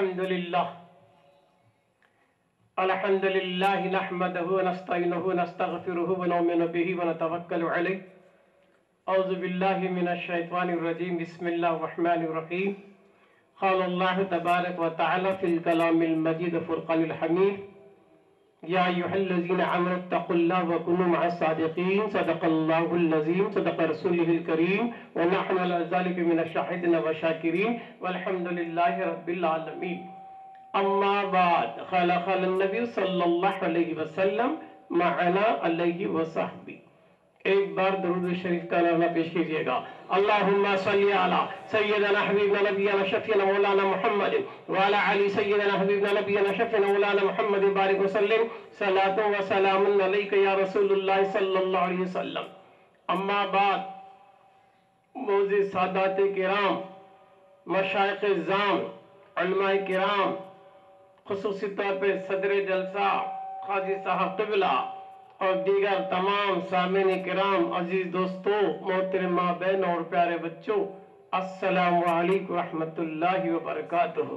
الحمد لله نحمده ونستعينه ونستغفره ونؤمن به ونتوكل عليه. أعوذ بالله من الشيطان الرجيم. بسم الله الرحمن الرحيم. قال الله تبارك وتعالى في الكلام المجيد فرقان الحميد: يا أيها الذين آمنوا اتقوا الله وكونوا مع الصادقين. صدق الله العظيم. صدق رسوله الكريم. ونحن على ذلك من الشاهدين والشاكرين والحمد لله رب العالمين. اما بعد، قال النبی صلی اللہ علیہ وسلم معنا علیہ وصحبہ. ایک بار درود شریف کا نغمہ پیش کیجئے گا. اللہم صلی علی سیدنا حبیبنا نبینا شفیعنا مولانا محمد وعلی علی سیدنا حبیبنا نبینا شفیعنا مولانا محمد بارک وسلم. صلاۃ و سلام علیک یا رسول اللہ صلی اللہ علیہ وسلم. اما بعد، معزز سادات کرام، مشائخ اعظام، علماء کرام، خصوصی طور پہ صدر جلسہ قاضی صاحب قبلہ اور دیگر تمام سامعین کرام، عزیز دوستوں، محترم ماں بہن اور پیارے بچوں، السلام علیکم ورحمۃ اللہ وبرکاتہ.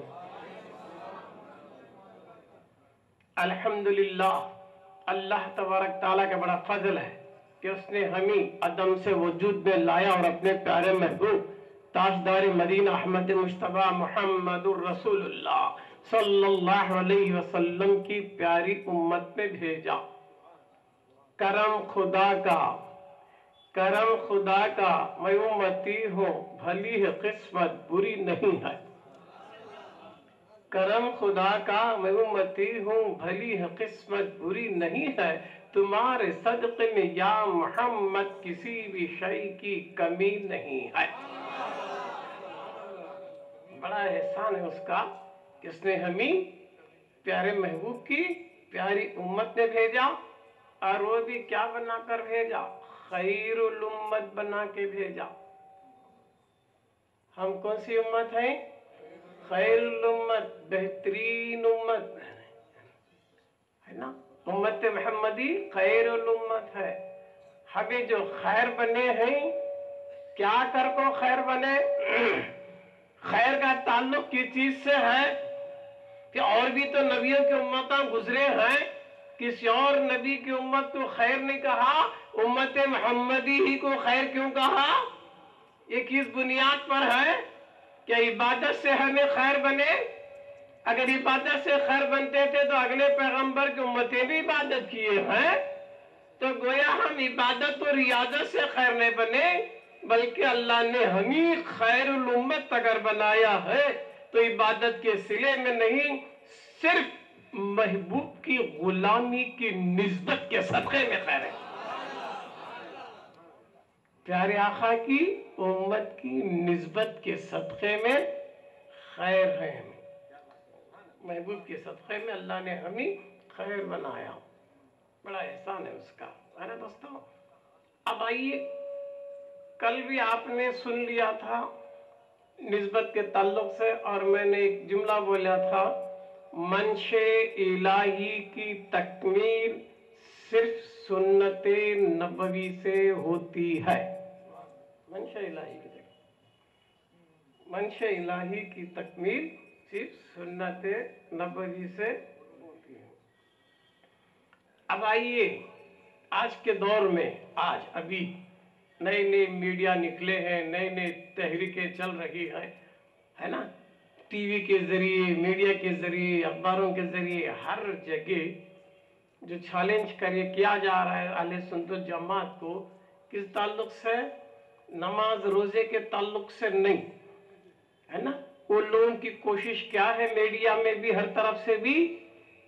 الحمدللہ، اللہ تبارک تعالیٰ کا بڑا فضل ہے کہ اس نے ہمیں عدم سے وجود میں لایا اور اپنے پیارے محبوب تاجدار مدینہ احمد مصطفیٰ محمد الرسول اللہ صلی اللہ علیہ وسلم کی پیاری امت میں بھیجا. کرم خدا کا میں امتی ہوں، بھلی ہے قسمت بری نہیں ہے. کرم خدا کا میں امتی ہوں، بھلی ہے قسمت بری نہیں ہے. تمہارے صدقے میں یا محمد کسی بھی شے کی کمی نہیں ہے. بڑا احسان ہے اس کا کہ اس نے ہمیں پیارے محبوب کی پیاری امت نے بھیجا، اور وہ بھی کیا بنا کر بھیجا؟ خیر الامت بنا کے بھیجا. ہم کون سی امت ہیں؟ خیر الامت، بہترین امت ہے نا. امت محمدی خیر الامت ہے. ہمیں جو خیر بنے ہیں، کیا کر کو خیر بنے؟ خیر کا تعلق کس چیز سے ہے کہ اور بھی تو نبیوں کی امتیں گزرے ہیں، کسی اور نبی کی امت کو خیر نہیں کہا، امت محمدی ہی کو خیر کیوں کہا؟ یہ کس بنیاد پر ہے کہ عبادت سے ہمیں خیر بنے؟ اگر عبادت سے خیر بنتے تھے تو اگلے پیغمبر کی امتیں بھی عبادت کیے ہیں، تو گویا ہم عبادت اور ریاضت سے خیر نہیں بنے، بلکہ اللہ نے ہمیں خیر الامت اگر بنایا ہے تو عبادت کے صلے میں نہیں، صرف محبوب کی غلامی کی نسبت کے صدقے میں خیر ہے. پیارے آقا کی امت کی نسبت کے صدقے میں خیر ہے. محبوب کے صدقے میں اللہ نے ہمیں خیر بنایا. بڑا احسان ہے اس کا، ہے نا دوستوں. اب آئیے، کل بھی آپ نے سن لیا تھا نسبت کے تعلق سے، اور میں نے ایک جملہ بولا تھا: منشے الہی کی تکمیل صرف سنت نبوی سے ہوتی ہے. منشے الہی کی تکمیل صرف سنت نبوی سے ہوتی ہے. اب آئیے، آج کے دور میں ابھی نئے نئے میڈیا نکلے ہیں، نئے نئے تحریکیں چل رہی ہیں، ہے نا. ٹی وی کے ذریعے، میڈیا کے ذریعے، اخباروں کے ذریعے ہر جگہ جو چیلنج کیا جا رہا ہے اہل سنت والجماعت کو، کس تعلق سے؟ نماز روزے کے تعلق سے نہیں، ہے نا. وہ لوگوں کی کوشش کیا ہے میڈیا میں بھی، ہر طرف سے بھی،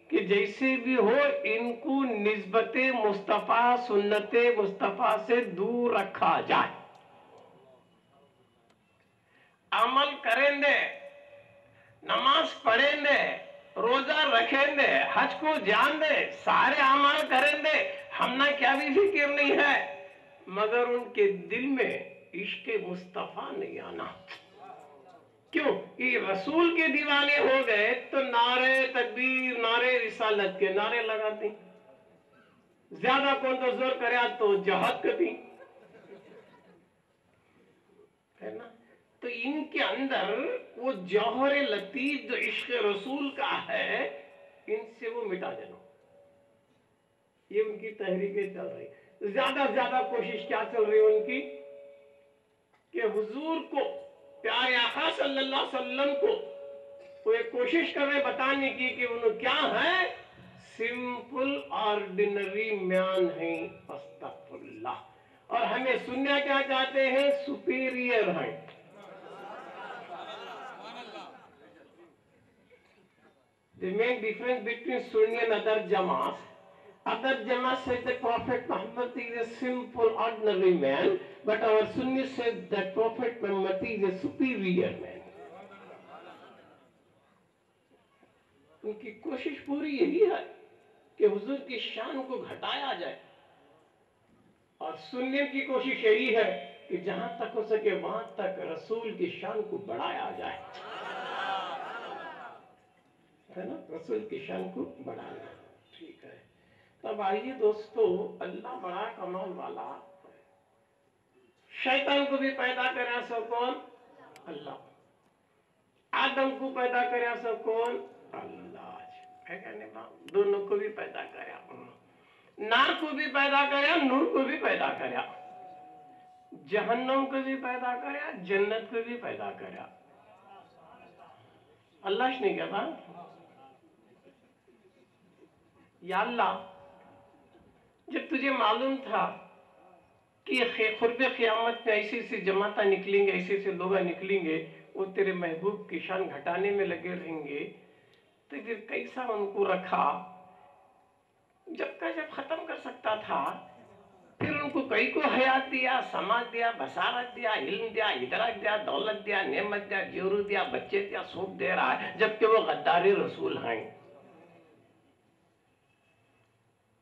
کہ جیسے بھی ہو ان کو نسبت مصطفیٰ، سنت مصطفیٰ سے دور رکھا جائے. عمل کریں دے، نماز پڑھیں دے، روزہ رکھیں دے، حج کو جان دے، سارے عمل کریں دے، ہم نہ کیا بھی فکر نہیں ہے، مگر ان کے دل میں عشق مصطفیٰ نہیں آنا. کیوں؟ یہ رسول کے دیوانے ہو گئے تو نعرے تکبیر، نعرے رسالت کے نعرے لگاتے ہیں. زیادہ کون تو زور کرے تو جہاد کرتی ہے نا. تو ان کے اندر وہ جوہر لطیف جو عشق رسول کا ہے ان سے وہ مٹا دینا. یہ ان کی تحریکیں چل رہی. زیادہ سے زیادہ کوشش کیا چل رہی ہے ان کی کہ حضور کو پیارے آقا صلی اللہ علیہ وسلم کو وہ ایک کوشش کر رہے بتانے کی کہ انہوں کیا ہے, سمپل آرڈینری مین ہیں, استغفر اللہ. اور ہمیں سننا کیا چاہتے ہیں, سپیریئر ہیں. The main difference between Sunni and other Jamaats said that Prophet Muhammad is a simple ordinary man, but our Sunni said that Prophet Muhammad is a superior man. ان کی کوشش پوری یہی ہے کہ حضور کی شان کو گھٹایا جائے, اور سنی کی کوشش یہی ہے کہ جہاں تک ہو سکے وہاں تک رسول کی شان کو بڑھایا جائے, ہے نا, رسول کی شان کو بڑھانا. ٹھیک ہے, تب آئیے دوستو, اللہ بڑا کمال والا. شیطان کو بھی پیدا کرا سو کون, اللہ. آدم کو پیدا کرا سو کون, اللہ. دونوں کو بھی پیدا کرا, نار کو بھی پیدا کرا, نور کو بھی پیدا کرا, جہنم کو بھی پیدا کرا, جنت کو بھی پیدا کرا. اللہ نے کہا یا اللہ, جب تجھے معلوم تھا کہ قرب قیامت میں ایسی ایسی جماعتیں نکلیں گے, ایسے ایسے لوگ نکلیں گے, وہ تیرے محبوب کی شان گھٹانے میں لگے رہیں گے, تو پھر کیسا ان کو رکھا؟ جب ختم کر سکتا تھا, پھر ان کو کئی کو حیات دیا, سماج دیا, بصارت دیا, علم دیا, ادراک دیا, دولت دیا, نعمت دیا, جورو دیا, بچے دیا, سوپ دے رہا ہے, جبکہ وہ غداری رسول ہیں.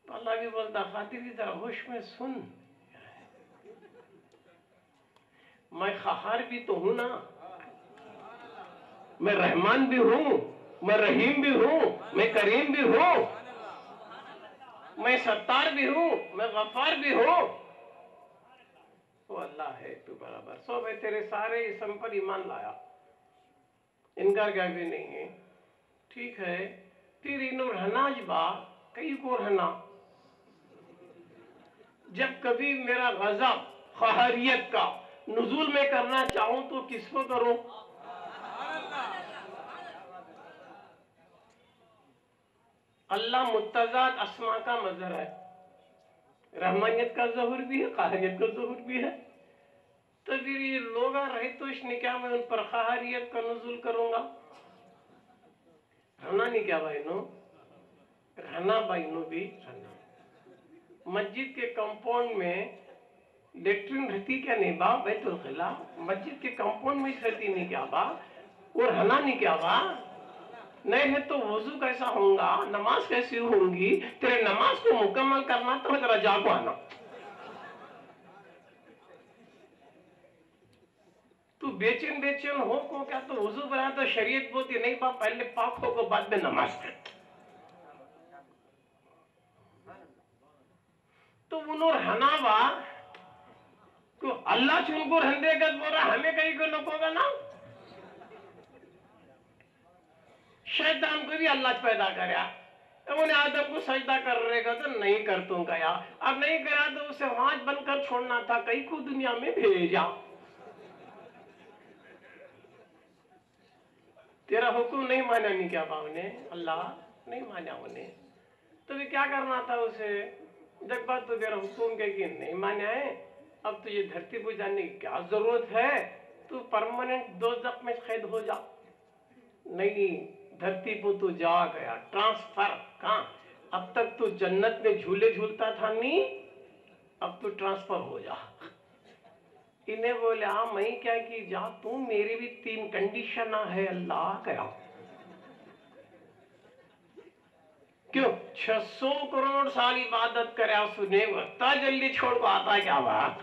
تو اللہ بھی بولتا خاطری ذرا ہوش میں سن, میں قہار بھی تو ہوں نا, میں رحمان بھی ہوں, میں رحیم بھی ہوں, میں کریم بھی ہوں, میں ستار بھی ہوں, میں غفار بھی ہوں. وہ اللہ ہے تو برابر. سو میں تیرے سارے اسم پر ایمان لایا, انکار کیا بھی نہیں ہے. ٹھیک ہے, پھر انہوں رہناج با کئی کو رہنا. جب کبھی میرا غضب قہریت کا نزول میں کرنا چاہوں تو کس کو کروں؟ اللہ متضاد اسماء کا مظہر ہے, رحمانیت کا ظہور بھی ہے, قہریت کا ظہور بھی ہے. تو پھر یہ لوگ رہے تو اس نے کیا میں ان پر قہریت کا نزول کروں گا؟ رہنا نہیں کیا بھائی نو, رہنا بھائی نو بھی رہنا. مسجد کے کمپاؤنڈ میں لیٹرین رہتی کیا نہیں با, بیت الخلا مسجد کے کمپاؤنڈ میں رہتی نہیں کیا با, اور رہنا نہیں کیا با. نہیں ہے تو وضو کیسا ہوں گا, نماز کیسی ہوں گی؟ تیرے نماز کو مکمل کرنا تو ذرا جاگو آنا. تو بے چین ہو کو کیا تو وضو بنا تو شریعت بولتی نہیں با, پہلے پاک ہو کو بعد میں نماز کر. تو انہوں رہنا با تو اللہ چون کو رہندے گا بول رہا ہمیں کہیں کو نکو گا نا. شیطان کو بھی اللہ پیدا کریا, انہیں آدم کو سجدہ کر رہے گا تو نہیں کرتوں گا, اب نہیں کرا تو اسے وہاں بن کر چھوڑنا تھا, کئی کو دنیا میں بھیجا. تیرا حکم نہیں مانا نہیں کیا با انہیں, اللہ نہیں مانا انہیں, تو بھی کیا کرنا تھا اسے؟ جب بات تو تیرا حکم کہ نہیں مانا ہے, اب تو یہ دھرتی پہ جانے کی کیا ضرورت ہے, تو پرماننٹ دوزخ میں قید ہو جا. نہیں, دھرتی پہ تو جا گیا, ٹرانسفر کہاں؟ اب تک تو جنت میں جھولے جھولتا تھا نہیں, اب تو ٹرانسفر ہو جا. انہیں بولے میں کیا کی جا, تو میری بھی 3 کنڈیشن ہے اللہ کیا. کیوں 600 کروڑ سال عبادت کرے سنے وقتا جلدی چھوڑ کو آتا کیا بات؟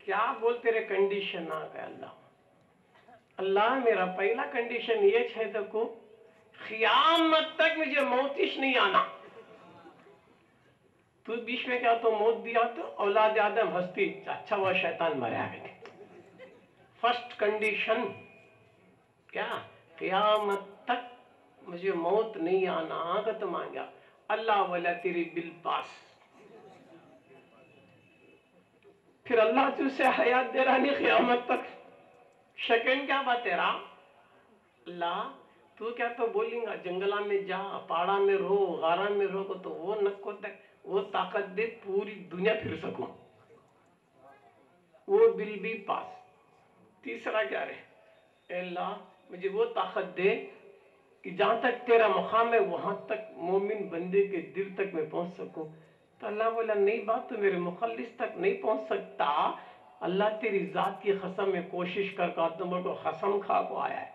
کیا بول تیرے کنڈیشن آ گئے اللہ. اللہ میرا پہلا کنڈیشن یہ ہے دیکھو, قیامت تک مجھے موتش نہیں آنا. تو بیچ میں کیا تو موت دیا تو اولاد آدم ہستی اچھا وہ شیطان مریا گئے. فرسٹ کنڈیشن کیا؟ قیامت تک مجھے موت نہیں آنا ختم آ گیا اللہ والا تیری بل پاس. پھر اللہ تجھے حیات دے رہا نہیں قیامت تک. سیکنڈ کیا بات تیرا؟ اللہ تو کیا تو بولیں گا جنگلہ میں جا پہاڑا میں رہو غارہ میں رہو تو وہ نکو تک وہ طاقت دے پوری دنیا پھر سکوں وہ بل بھی پاس. تیسرا کیا رہے؟ اے اللہ مجھے وہ طاقت دے کہ جہاں تک تیرا مقام ہے وہاں تک مومن بندے کے دل تک میں پہنچ سکوں. تو اللہ بولا نہیں بات تو میرے مخلص تک نہیں پہنچ سکتا. اللہ تیری ذات کی قسم میں کوشش کر کا تمہیں کو قسم کھا کو آیا ہے.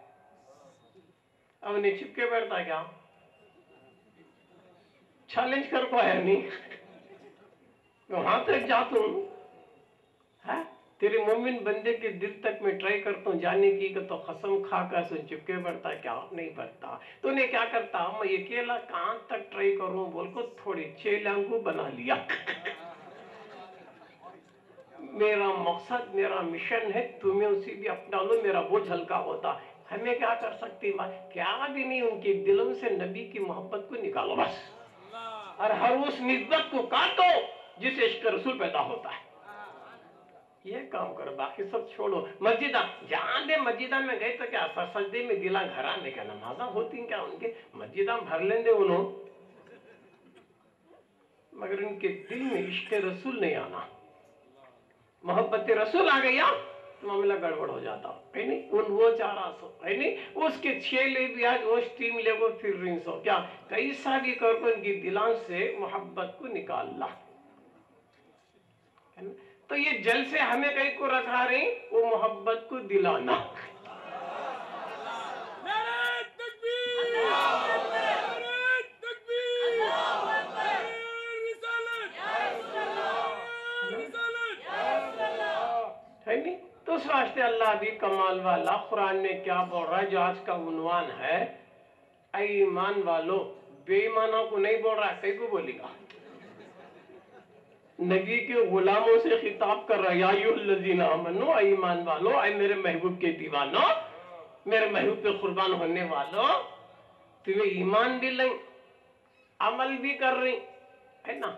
اب انہیں چھپ کے بیٹھتا کیا؟ چیلنج کر کو آیا نہیں وہاں تک جاتا ہوں تیرے مومن بندے کے دل تک میں ٹرائی کرتا ہوں جانے کی کہ تو قسم کھا کر سن چپ کے بڑھتا کیا نہیں بڑھتا. تو انہیں کیا کرتا میں اکیلا کہاں تک ٹرائی کروں بول کو تھوڑے چیلنگو بنا لیا. میرا مقصد میرا مشن ہے تمہیں اسی بھی اپنا لو میرا بوجھ ہلکا ہوتا. ہمیں کیا کر سکتی کیا بھی نہیں ان کے دلوں سے نبی کی محبت کو نکالو بس اور ہر اس نسبت کو کاٹو جس سے عشق رسول پیدا ہوتا ہے. یہ کام کرو باقی سب چھوڑو. مسجدہ جہاں دے مسجدہ میں گئے تو کیا سجدے میں دلا گھر آنے کا نمازہ ہوتی کیا ان کے مسجدہ بھر لیں دے انہوں مگر ان کے دل میں عشق رسول نہیں آنا. محبت رسول آ گیا تو معاملہ گڑبڑ ہو جاتا ہے نہیں. ان وہ چارہ سو ہے نہیں اس کے چھیلے بھی آج وہ سٹیم لے وہ پھر رنگ سو کیا کیسا بھی کر کو ان کی دلان سے محبت کو نکال لا. تو یہ جل سے ہمیں کہیں کو رکھا رہی وہ محبت کو دلانا. ہے نہیں تو اس واسطے اللہ بھی کمال والا قرآن میں کیا بول رہا ہے جو آج کا عنوان ہے اے ایمان والو. بے ایمانوں کو نہیں بول رہا کئی کو بولے گا نبی کے غلاموں سے خطاب کر رہا یا ایھا الذین آمنو اے ایمان والو اے میرے محبوب کے دیوانو میرے محبوب پہ قربان ہونے والو تمہیں ایمان بھی لیں عمل بھی کر رہی ہے نا